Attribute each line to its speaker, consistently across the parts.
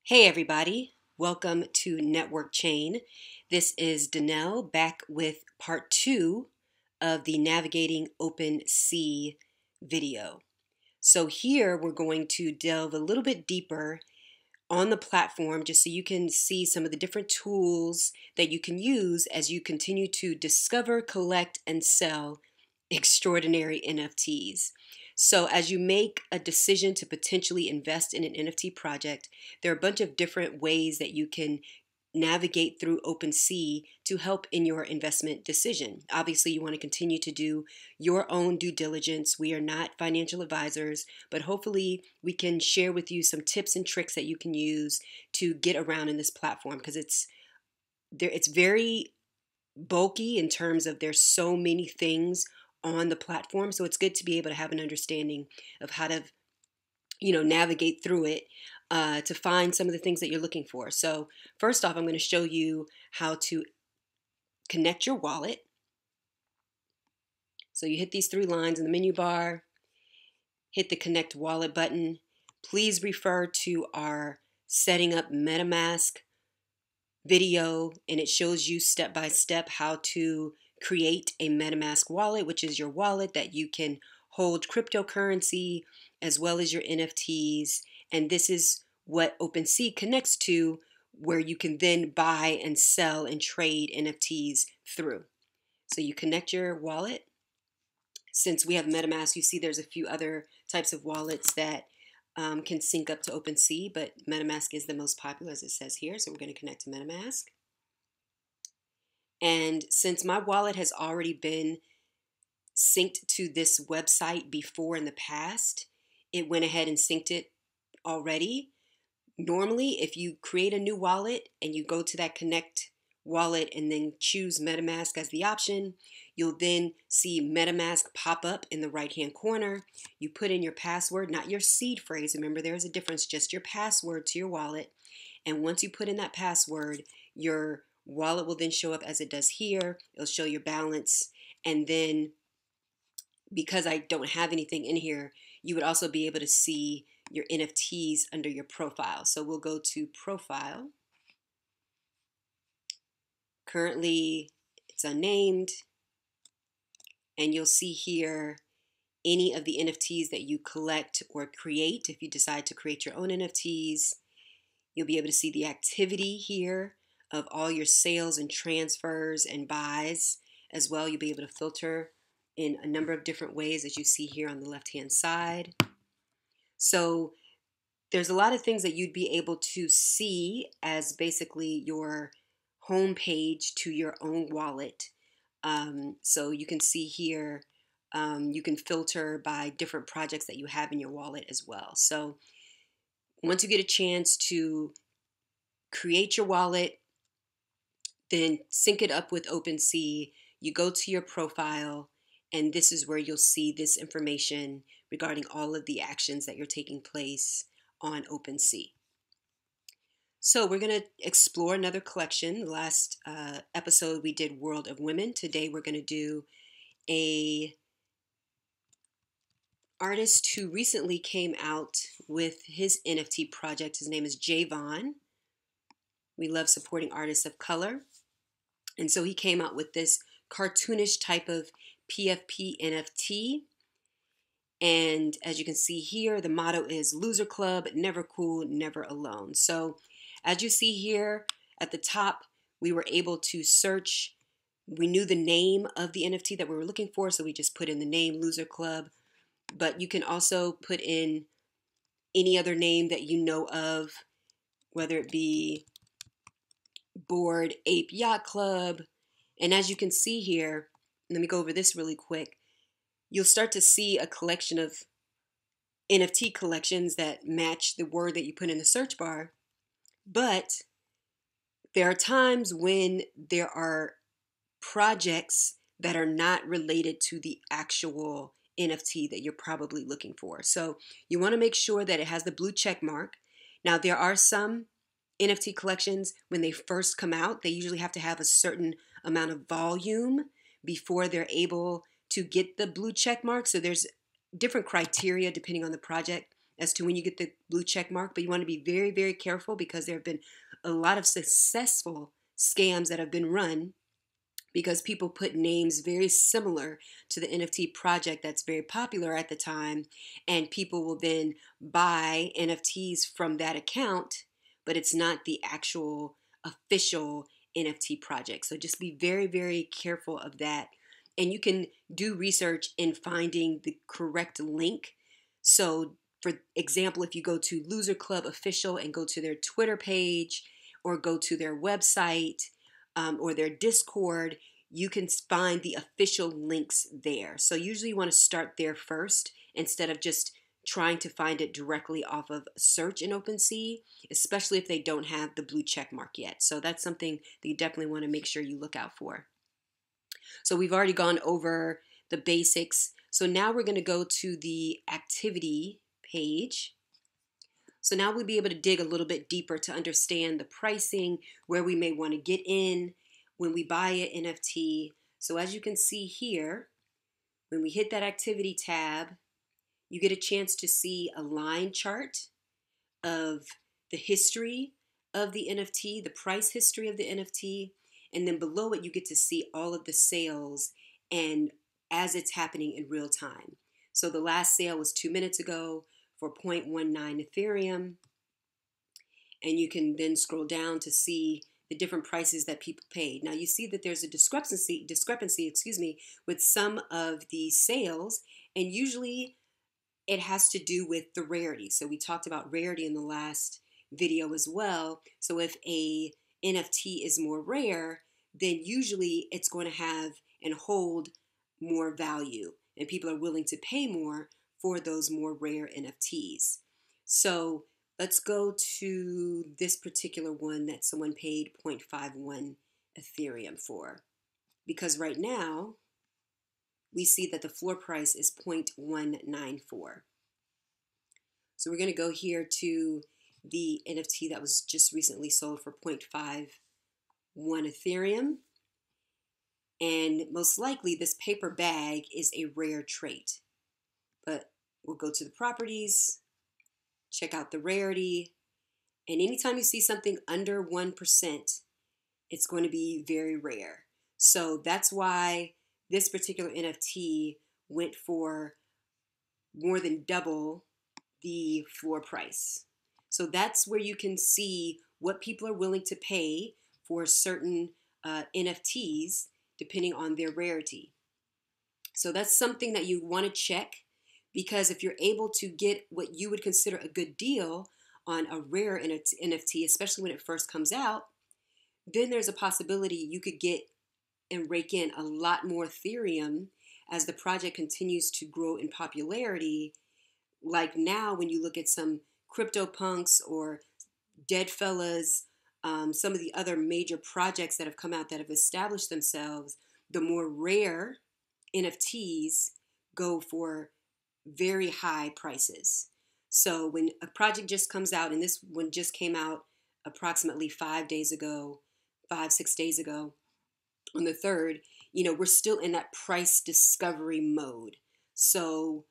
Speaker 1: Hey everybody, welcome to Networkchain. This is Danelle back with part 2 of the Navigating Opensea video. So here we're going to delve a little bit deeper on the platform just so you can see some of the different tools that you can use as you continue to discover, collect, and sell extraordinary NFTs. So as you make a decision to potentially invest in an NFT project, there are a bunch of different ways that you can navigate through OpenSea to help in your investment decision. Obviously, you want to continue to do your own due diligence. We are not financial advisors, but hopefully we can share with you some tips and tricks that you can use to get around in this platform because it's very bulky in terms of there's so many things on the platform. So it's good to be able to have an understanding of how to, navigate through it to find some of the things that you're looking for. So first off, I'm going to show you how to connect your wallet. So you hit these 3 lines in the menu bar, hit the connect wallet button. Please refer to our setting up MetaMask video, and it shows you step by step how to create a MetaMask wallet, which is your wallet that you can hold cryptocurrency as well as your NFTs. And this is what OpenSea connects to, where you can then buy and sell and trade NFTs through. So you connect your wallet. Since we have MetaMask, you see there's a few other types of wallets that can sync up to OpenSea, but MetaMask is the most popular, as it says here. So we're going to connect to MetaMask. And since my wallet has already been synced to this website before in the past, it went ahead and synced it already. Normally, if you create a new wallet and you go to that connect wallet and then choose MetaMask as the option, you'll then see MetaMask pop up in the right hand corner. You put in your password, not your seed phrase. Remember, there is a difference, just your password to your wallet. And once you put in that password, your wallet will then show up as it does here. It'll show your balance. And then because I don't have anything in here, you would also be able to see your NFTs under your profile. So we'll go to profile. Currently, it's unnamed. And you'll see here any of the NFTs that you collect or create. If you decide to create your own NFTs, you'll be able to see the activity here of all your sales and transfers and buys as well. You'll be able to filter in a number of different ways, as you see here on the left-hand side. So there's a lot of things that you'd be able to see as basically your home page to your own wallet. So you can see here, you can filter by different projects that you have in your wallet as well. So once you get a chance to create your wallet, then sync it up with OpenSea, you go to your profile, and this is where you'll see this information regarding all of the actions that you're taking place on OpenSea. So we're going to explore another collection. The last episode we did World of Women. Today we're going to do a artist who recently came out with his NFT project. His name is Javon. We love supporting artists of color. And so he came out with this cartoonish type of PFP NFT. And as you can see here, the motto is Loser Club, never cool, never alone. So as you see here at the top, we were able to search. We knew the name of the NFT that we were looking for, so we just put in the name Loser Club. But you can also put in any other name that you know of, whether it be Bored Ape Yacht Club. And as you can see here, let me go over this really quick. You'll start to see a collection of NFT collections that match the word that you put in the search bar. But there are times when there are projects that are not related to the actual NFT that you're probably looking for. So you want to make sure that it has the blue check mark. Now, there are some NFT collections, when they first come out, they usually have to have a certain amount of volume before they're able to get the blue check mark. So there's different criteria depending on the project as to when you get the blue check mark, but you want to be very, very careful because there have been a lot of successful scams that have been run because people put names very similar to the NFT project that's very popular at the time, and people will then buy NFTs from that account, but it's not the actual official NFT project. So just be very, very careful of that. And you can do research in finding the correct link. So, for example, if you go to Loser Club Official and go to their Twitter page or go to their website, or their Discord, you can find the official links there. So usually you want to start there first instead of just trying to find it directly off of search in OpenSea, especially if they don't have the blue check mark yet. So that's something that you definitely want to make sure you look out for. So we've already gone over the basics. So now we're going to go to the activity page. So now we'll be able to dig a little bit deeper to understand the pricing, where we may want to get in when we buy an NFT. So as you can see here, when we hit that activity tab, you get a chance to see a line chart of the history of the NFT, the price history of the NFT, and then below it you get to see all of the sales and as it's happening in real time. So the last sale was 2 minutes ago for 0.19 Ethereum, and you can then scroll down to see the different prices that people paid. Now you see that there's a discrepancy, with some of the sales, and usually it has to do with the rarity. So we talked about rarity in the last video as well. So if a NFT is more rare, then usually it's going to have and hold more value, and people are willing to pay more for those more rare NFTs. So let's go to this particular one that someone paid 0.51 Ethereum for, because right now we see that the floor price is 0.194. So we're going to go here to the NFT that was just recently sold for 0.51 Ethereum. And most likely this paper bag is a rare trait. But we'll go to the properties, check out the rarity, and anytime you see something under 1%, it's going to be very rare. So that's why this particular NFT went for more than double the floor price. So that's where you can see what people are willing to pay for certain NFTs depending on their rarity. So that's something that you want to check, because if you're able to get what you would consider a good deal on a rare NFT, especially when it first comes out, then there's a possibility you could get and rake in a lot more Ethereum as the project continues to grow in popularity. Like now, when you look at some CryptoPunks or Deadfellas, some of the other major projects that have come out that have established themselves, the more rare NFTs go for very high prices. So when a project just comes out, and this one just came out approximately 6 days ago, on the 3rd, we're still in that price discovery mode. So,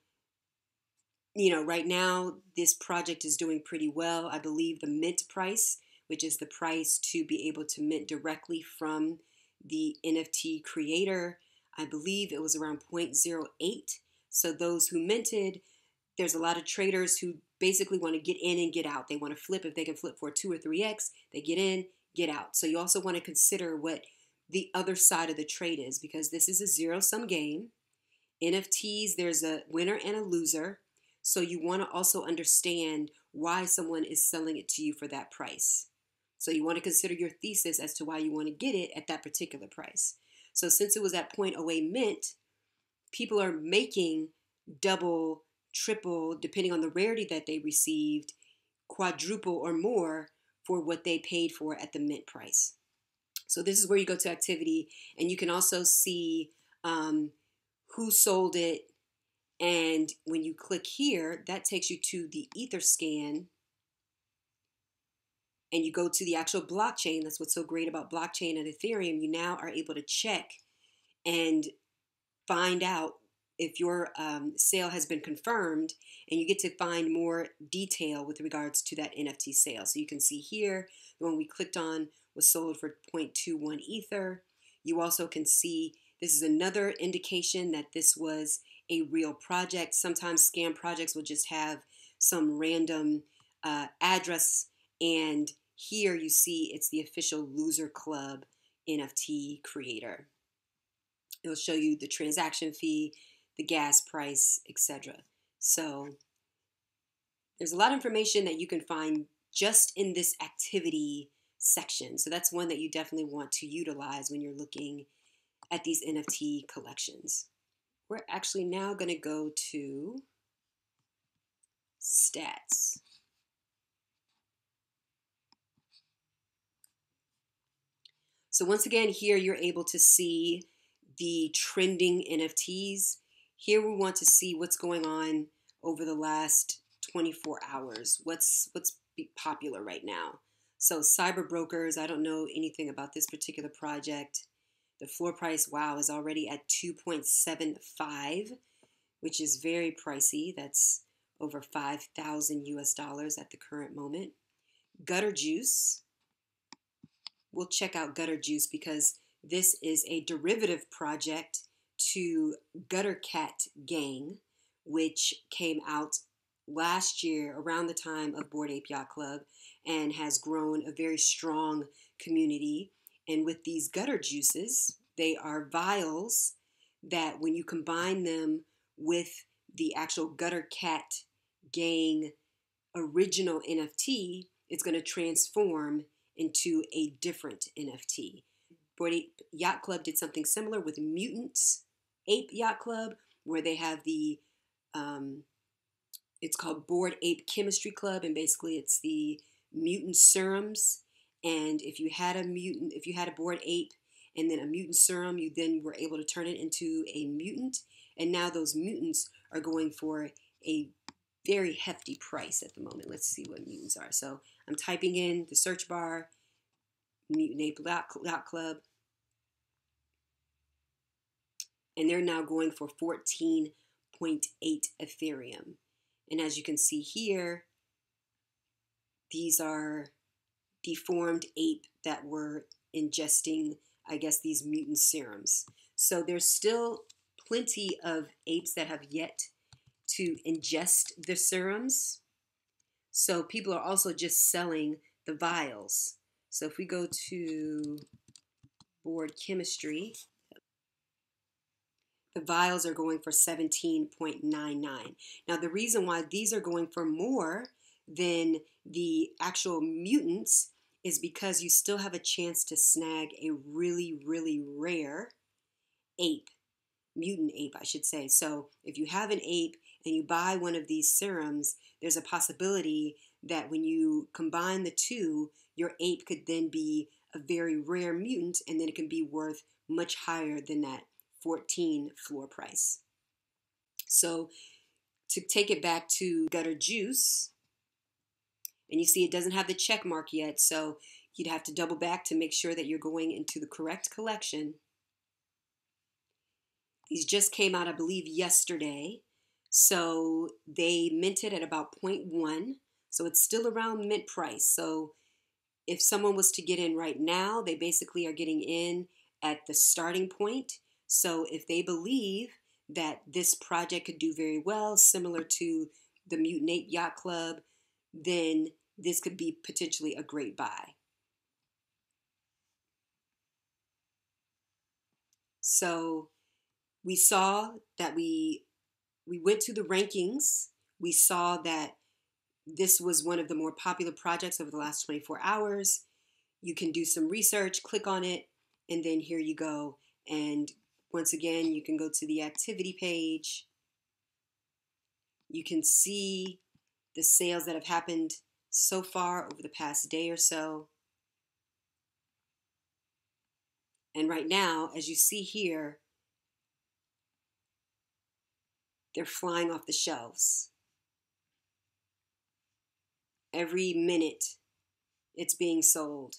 Speaker 1: right now this project is doing pretty well. I believe the mint price, which is the price to be able to mint directly from the NFT creator, I believe it was around 0.08. So those who minted, there's a lot of traders who basically want to get in and get out. They want to flip. If they can flip for 2 or 3x, they get in, get out. So you also want to consider what the other side of the trade is, because this is a zero-sum game. NFTs, there's a winner and a loser. So you want to also understand why someone is selling it to you for that price. So you want to consider your thesis as to why you want to get it at that particular price. So since it was at 0.08 mint, people are making double, triple, depending on the rarity that they received, quadruple or more for what they paid for at the mint price. So this is where you go to activity, and you can also see who sold it. And when you click here, that takes you to the Etherscan, and you go to the actual blockchain. That's what's so great about blockchain and Ethereum. You now are able to check and find out if your sale has been confirmed, and you get to find more detail with regards to that NFT sale. So you can see here, the one we clicked on was sold for 0.21 Ether. You also can see this is another indication that this was a real project. Sometimes scam projects will just have some random address, and here you see it's the official Loser Club NFT creator. It'll show you the transaction fee, the gas price, etc. So there's a lot of information that you can find just in this activity section. So that's one that you definitely want to utilize when you're looking at these NFT collections. We're actually now going to go to stats. So once again, here you're able to see the trending NFTs. Here we want to see what's going on over the last 24 hours. What's popular right now. So cyber brokers, I don't know anything about this particular project. The floor price, wow, is already at 2.75, which is very pricey. That's over 5,000 US dollars at the current moment. Gutter Juice. We'll check out Gutter Juice because this is a derivative project to Gutter Cat Gang, which came out last year around the time of Bored Ape Yacht Club and has grown a very strong community. And with these gutter juices, they are vials that when you combine them with the actual Gutter Cat Gang original NFT, it's going to transform into a different NFT. Bored Ape Yacht Club did something similar with Mutants Ape Yacht Club, where they have the it's called Bored Ape Chemistry Club, and basically it's the mutant serums. And if you had a bored ape and then a mutant serum, you then were able to turn it into a mutant. And now those mutants are going for a very hefty price at the moment. Let's see what mutants are. So I'm typing in the search bar, Mutant Ape Yacht Club, and they're now going for 14.8 Ethereum. And as you can see here, these are deformed ape that were ingesting, I guess, these mutant serums. So there's still plenty of apes that have yet to ingest the serums. So people are also just selling the vials. So if we go to Bored Chemistry, the vials are going for 17.99. Now the reason why these are going for more than the actual mutants is because you still have a chance to snag a really, really rare ape, mutant ape, I should say. So if you have an ape and you buy one of these serums, there's a possibility that when you combine the two, your ape could then be a very rare mutant, and then it can be worth much higher than that 14 floor price. So to take it back to Gutter Juice, and you see it doesn't have the check mark yet, so you'd have to double back to make sure that you're going into the correct collection. These just came out, I believe, yesterday. So they minted at about 0.1. So it's still around mint price. So if someone was to get in right now, they basically are getting in at the starting point. So if they believe that this project could do very well, similar to the Mutant Ape Yacht Club, then this could be potentially a great buy. So we saw that we went to the rankings. We saw that this was one of the more popular projects over the last 24 hours. You can do some research, click on it, and then here you go. And once again, you can go to the activity page. You can see the sales that have happened so far over the past day or so. And right now, as you see here, they're flying off the shelves. Every minute it's being sold.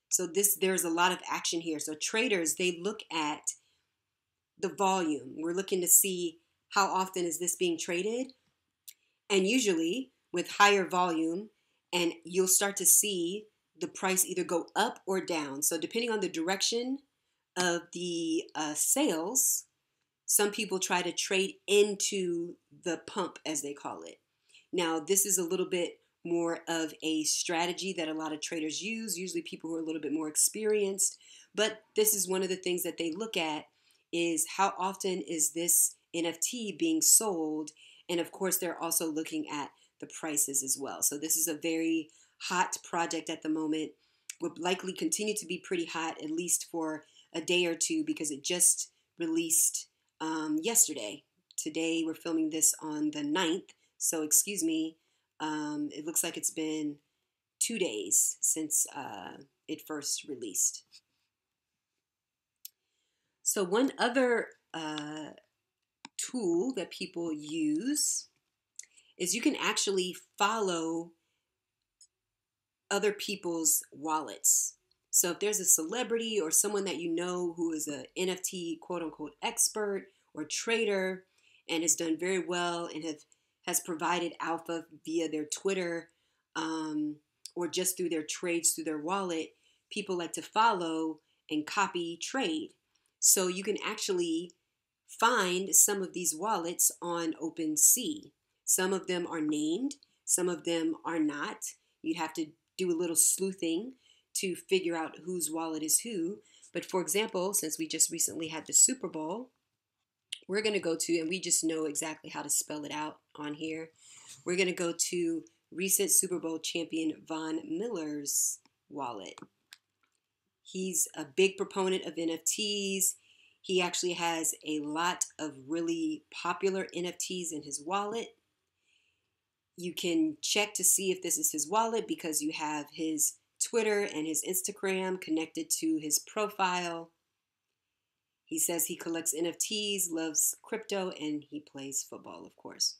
Speaker 1: So there's a lot of action here. So traders, they look at the volume. We're looking to see how often is this being traded. And usually with higher volume, and you'll start to see the price either go up or down. So depending on the direction of the sales, some people try to trade into the pump, as they call it. Now, this is a little bit more of a strategy that a lot of traders use, usually people who are a little bit more experienced. But this is one of the things that they look at is how often is this NFT being sold? And of course, they're also looking at the prices as well. So this is a very hot project at the moment. Will likely continue to be pretty hot, at least for a day or two, because it just released yesterday. Today we're filming this on the 9th, so excuse me, it looks like it's been 2 days since it first released. So one other tool that people use is you can actually follow other people's wallets. So if there's a celebrity or someone that you know who is an NFT quote unquote expert or trader and has done very well and has provided alpha via their Twitter or just through their trades through their wallet, people like to follow and copy trade. So you can actually find some of these wallets on Opensea. Some of them are named, some of them are not. You'd have to do a little sleuthing to figure out whose wallet is who. But for example, since we just recently had the Super Bowl, we're going to go to, and we just know exactly how to spell it out on here. We're going to go to recent Super Bowl champion Von Miller's wallet. He's a big proponent of NFTs. He actually has a lot of really popular NFTs in his wallet. You can check to see if this is his wallet because you have his Twitter and his Instagram connected to his profile. He says he collects NFTs, loves crypto, and he plays football, of course.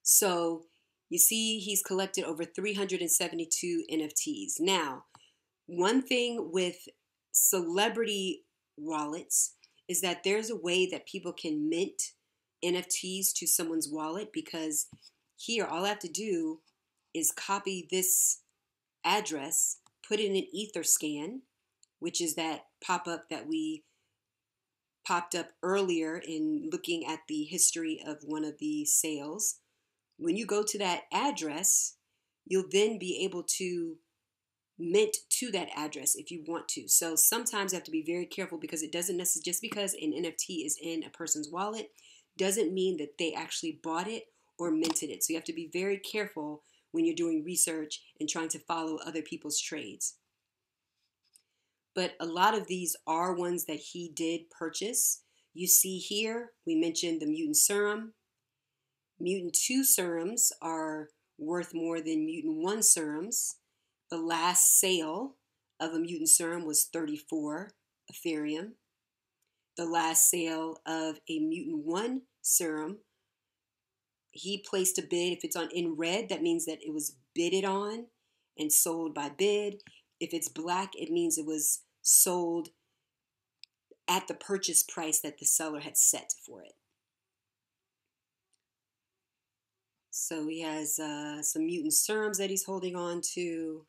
Speaker 1: So you see he's collected over 372 NFTs. Now, one thing with celebrity wallets is that there's a way that people can mint NFTs to someone's wallet, because here all I have to do is copy this address, put it in an Etherscan, which is that pop-up that we popped up earlier in looking at the history of one of the sales. When you go to that address, you'll then be able to mint to that address if you want to. So sometimes you have to be very careful, because it doesn't necessarily, just because an NFT is in a person's wallet doesn't mean that they actually bought it or minted it. So you have to be very careful when you're doing research and trying to follow other people's trades. But a lot of these are ones that he did purchase. You see here, we mentioned the Mutant Serum. Mutant 2 serums are worth more than Mutant 1 serums. The last sale of a Mutant Serum was 34 Ethereum. The last sale of a Mutant 1 serum, he placed a bid. If it's on in red, that means that it was bidded on and sold by bid. If it's black, it means it was sold at the purchase price that the seller had set for it. So he has some Mutant Serums that he's holding on to.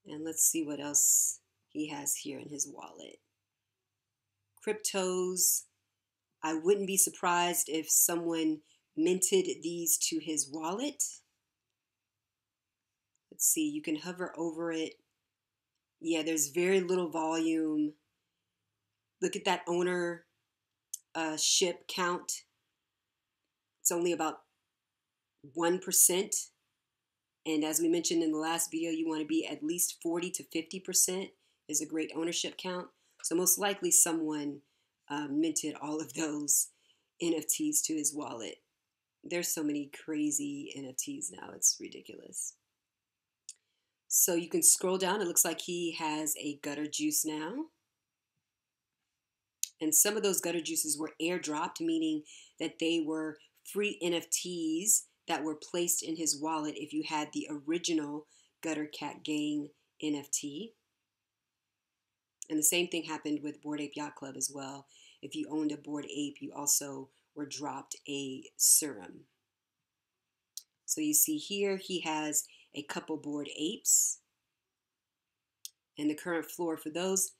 Speaker 1: And let's see what else he has here in his wallet. Cryptos. I wouldn't be surprised if someone minted these to his wallet. Let's see, you can hover over it. Yeah, there's very little volume. Look at that ownership count. It's only about 1%. And as we mentioned in the last video, you want to be at least 40 to 50% is a great ownership count. So most likely someone minted all of those NFTs to his wallet. There's so many crazy NFTs now, it's ridiculous. So you can scroll down. It looks like he has a gutter juice now. And some of those gutter juices were airdropped, meaning that they were free NFTs that were placed in his wallet if you had the original Gutter Cat Gang NFT. And the same thing happened with Bored Ape Yacht Club as well. if you owned a Bored Ape, you also were dropped a serum. So you see here, he has a couple Bored Apes. And the current floor for those,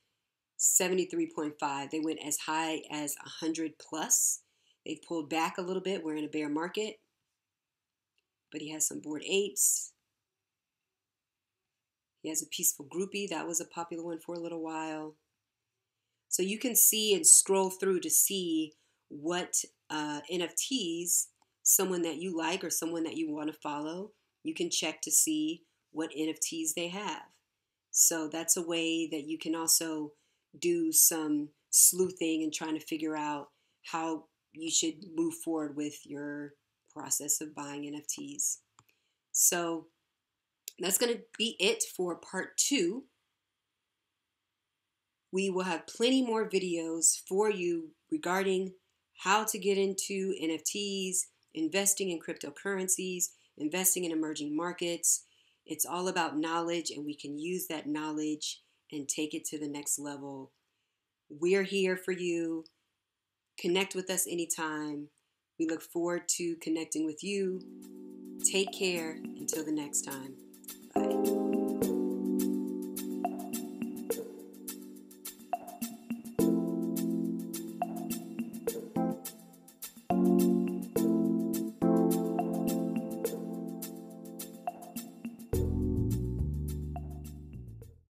Speaker 1: 73.5. They went as high as 100 plus. They've pulled back a little bit. We're in a bear market. But he has some Bored Apes. He has a Peaceful Groupie. That was a popular one for a little while. So you can see and scroll through to see what NFTs, someone that you like or someone that you want to follow, you can check to see what NFTs they have. So that's a way that you can also do some sleuthing and trying to figure out how you should move forward with your process of buying NFTs. So that's going to be it for part 2. We will have plenty more videos for you regarding how to get into NFTs, investing in cryptocurrencies, investing in emerging markets. It's all about knowledge, and we can use that knowledge and take it to the next level. We're here for you. Connect with us anytime. We look forward to connecting with you. Take care until the next time.